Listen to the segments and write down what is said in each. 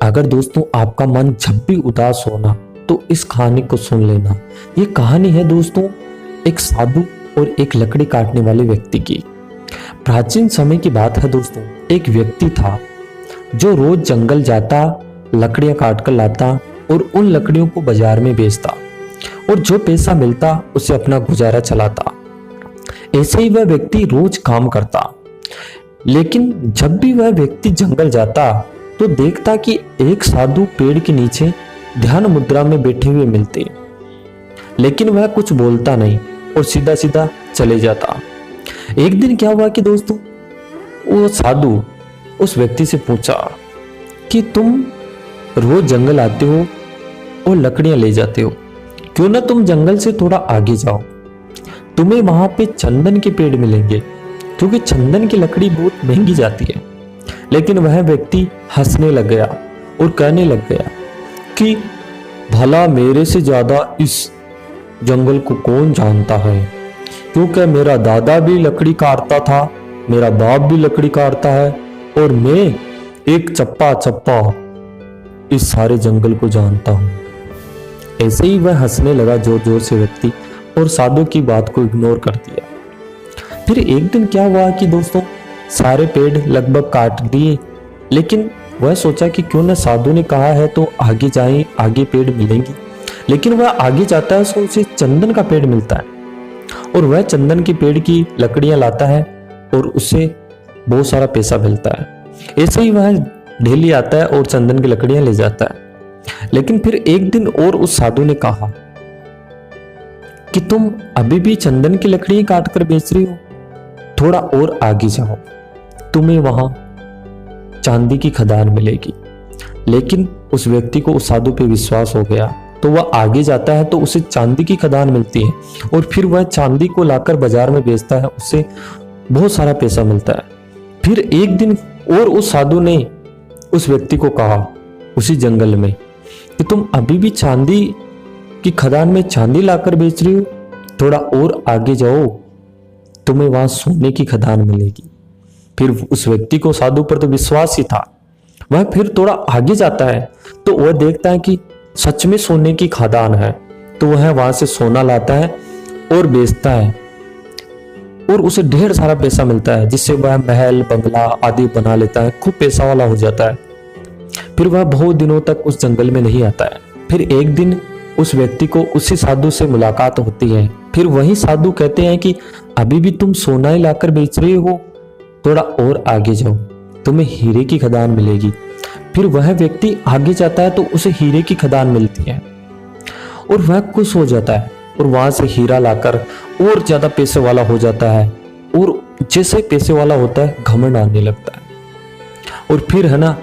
अगर दोस्तों आपका मन जब भी उदास हो ना तो इस कहानी को सुन लेना। ये कहानी है दोस्तों एक साधु और एक लकड़ी काटने वाले व्यक्ति की। प्राचीन समय की बात है दोस्तों। एक व्यक्ति था जो रोज जंगल जाता, लकड़ियां काट कर लाता और उन लकड़ियों को बाजार में बेचता और जो पैसा मिलता उसे अपना गुजारा चलाता। ऐसे ही वह व्यक्ति रोज काम करता, लेकिन जब भी वह व्यक्ति जंगल जाता तो देखता कि एक साधु पेड़ के नीचे ध्यान मुद्रा में बैठे हुए मिलते, लेकिन वह कुछ बोलता नहीं और सीधा सीधा चले जाता। एक दिन क्या हुआ कि दोस्तों वो साधु उस व्यक्ति से पूछा कि तुम रोज जंगल आते हो और लकड़ियां ले जाते हो, क्यों ना तुम जंगल से थोड़ा आगे जाओ, तुम्हें वहां पे चंदन के पेड़ मिलेंगे, क्योंकि चंदन की लकड़ी बहुत महंगी जाती है। लेकिन वह व्यक्ति हंसने लग गया और कहने लग गया कि भला मेरे से ज्यादा इस जंगल को कौन जानता है, क्योंकि मेरा दादा भी लकड़ी काटता था, मेरा बाप भी लकड़ी काटता है और मैं एक चप्पा चप्पा इस सारे जंगल को जानता हूं। ऐसे ही वह हंसने लगा जोर जोर से व्यक्ति और साधु की बात को इग्नोर कर दिया। फिर एक दिन क्या हुआ कि दोस्तों सारे पेड़ लगभग काट दिए, लेकिन वह सोचा कि क्यों ना साधु ने कहा है तो आगे जाएं, आगे पेड़ मिलेंगे। लेकिन वह आगे जाता है तो उसे चंदन का पेड़ मिलता है और वह चंदन के पेड़ की लकड़ियां लाता है और उसे बहुत सारा पैसा मिलता है। ऐसे ही वह डेली आता है और चंदन की लकड़ियां ले जाता है। लेकिन फिर एक दिन और उस साधु ने कहा कि तुम अभी भी चंदन की लकड़ियां काट कर बेच रही हो, थोड़ा और आगे जाओ, तुम्हें वहां चांदी की खदान मिलेगी। लेकिन उस व्यक्ति को उस साधु पे विश्वास हो गया तो वह आगे जाता है तो उसे चांदी की खदान मिलती है और फिर वह चांदी को लाकर बाजार में बेचता है, उससे बहुत सारा पैसा मिलता है। फिर एक दिन और उस साधु ने उस व्यक्ति को कहा उसी जंगल में कि तुम अभी भी चांदी की खदान में चांदी लाकर बेच रही हो, थोड़ा और आगे जाओ, तुम्हें वहां सोने की खदान मिलेगी। फिर उस व्यक्ति को साधु पर तो विश्वास ही था, वह फिर थोड़ा आगे जाता है तो वह देखता है कि सच में सोने की खदान है, तो वह वहां से सोना लाता है और बेचता है और उसे ढेर सारा पैसा मिलता है, जिससे वह महल बंगला आदि बना लेता है, खूब पैसा वाला हो जाता है। फिर वह बहुत दिनों तक उस जंगल में नहीं आता है। फिर एक दिन उस व्यक्ति को उसी साधु से मुलाकात होती है। फिर वही साधु कहते हैं कि अभी भी तुम सोना ही लाकर बेच रहे हो, थोड़ा और आगे जाओ, तुम्हें हीरे की खदान मिलेगी। फिर वह व्यक्ति आगे जाता है तो उसे हीरे की खदान मिलती है और वह खुश हो जाता है और वहां से हीरा लाकर और ज्यादा पैसे वाला हो जाता है और जैसे पैसे वाला होता है घमंड आने लगता है और फिर है ना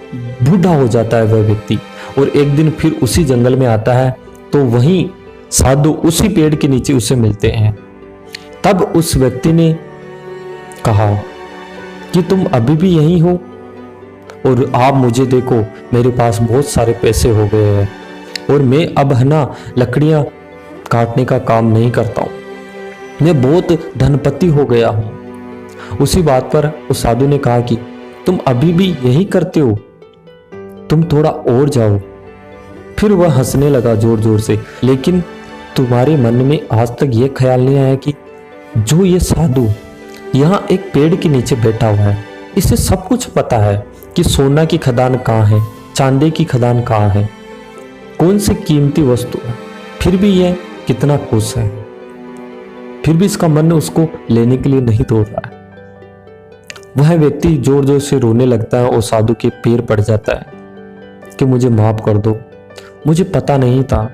बूढ़ा हो जाता है वह व्यक्ति। और एक दिन फिर उसी जंगल में आता है तो वहीं साधु उसी पेड़ के नीचे उसे मिलते हैं। तब उस व्यक्ति ने कहा कि तुम अभी भी यहीं हो और आप मुझे देखो, मेरे पास बहुत सारे पैसे हो गए हैं और मैं अब है ना लकड़ियां काटने का काम नहीं करता हूं, मैं बहुत धनपति हो गया हूं। उसी बात पर उस साधु ने कहा कि तुम अभी भी यही करते हो, तुम थोड़ा और जाओ। फिर वह हंसने लगा जोर जोर से। लेकिन तुम्हारे मन में आज तक यह ख्याल नहीं आया कि जो ये साधु यहाँ एक पेड़ के नीचे बैठा हुआ है, इसे सब कुछ पता है कि सोना की खदान कहाँ है, चांदी की खदान कहाँ है, कौन सी कीमती वस्तु है। फिर भी यह कितना खुश है, फिर भी इसका मन उसको लेने के लिए नहीं तोड़ रहा है। वह व्यक्ति जोर जोर से रोने लगता है और साधु के पैर पड़ जाता है कि मुझे माफ कर दो, मुझे पता नहीं था।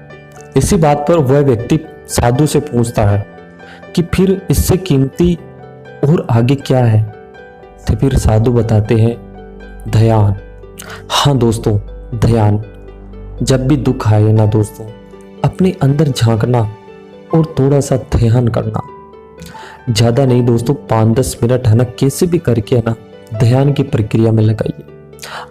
इसी बात पर वह व्यक्ति साधु से पूछता है कि फिर इससे कीमती और आगे क्या है। तो फिर साधु बताते हैं ध्यान। हाँ दोस्तों, ध्यान। जब भी दुख आए ना दोस्तों, अपने अंदर झांकना और थोड़ा सा ध्यान करना, ज्यादा नहीं दोस्तों, 5-10 मिनट है ना कैसे भी करके है ना ध्यान की प्रक्रिया में लगाइए।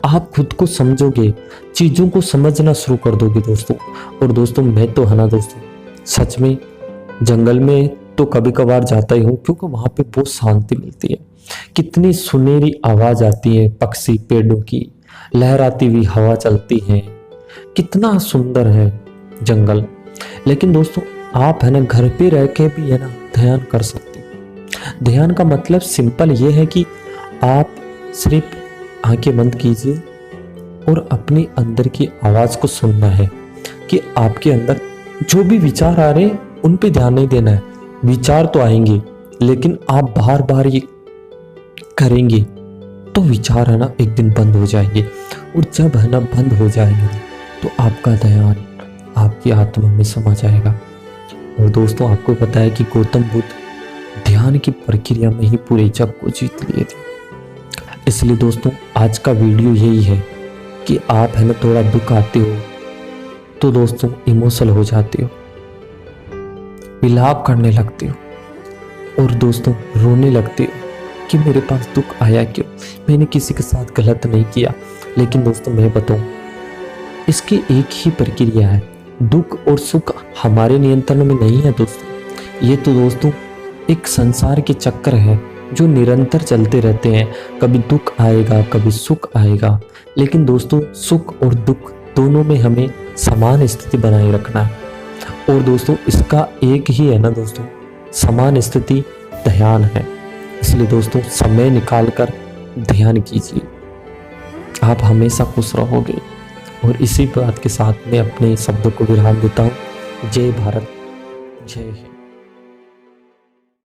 आप खुद को समझोगे, चीजों को समझना शुरू कर दोगे दोस्तों। और दोस्तों मैं तो है ना दोस्तों सच में जंगल में तो कभी कभार जाता ही हूँ, क्योंकि वहां पे बहुत शांति मिलती है। कितनी सुनहरी आवाज आती है पक्षी पेड़ों की, लहराती हुई हवा चलती है, कितना सुंदर है जंगल। लेकिन दोस्तों आप है ना घर पे रह के भी है ना ध्यान कर सकते हो। ध्यान का मतलब सिंपल ये है कि आप सिर्फ आंखें बंद कीजिए और अपने अंदर की आवाज को सुनना है कि आपके अंदर जो भी विचार आ रहे हैं उन पे ध्यान नहीं देना है। विचार तो आएंगे लेकिन आप बार बार ये करेंगे तो विचार है ना एक दिन बंद हो जाएंगे, और जब है ना बंद हो जाएंगे तो आपका ध्यान आपकी आत्मा में समा जाएगा। और दोस्तों आपको पता है कि गौतम बुद्ध ध्यान की प्रक्रिया में ही पूरे जग को जीत लिए थे। इसलिए दोस्तों आज का वीडियो यही है कि आप है ना थोड़ा दुख आते हो तो दोस्तों इमोशनल हो जाते हो, विलाप करने लगते हो और दोस्तों रोने लगते हो कि मेरे पास दुख आया क्यों, मैंने किसी के साथ गलत नहीं किया। लेकिन दोस्तों मैं बताऊं इसकी एक ही प्रक्रिया है, दुख और सुख हमारे नियंत्रण में नहीं है दोस्तों। ये तो दोस्तों एक संसार के चक्र है जो निरंतर चलते रहते हैं। कभी दुख आएगा कभी सुख आएगा, लेकिन दोस्तों सुख और दुख दोनों में हमें समान स्थिति बनाए रखना है। और दोस्तों इसका एक ही है ना दोस्तों समान स्थिति ध्यान है। इसलिए दोस्तों समय निकालकर ध्यान कीजिए, आप हमेशा खुश रहोगे। और इसी बात के साथ मैं अपने शब्दों को विराम देता हूँ। जय भारत, जय हिंद।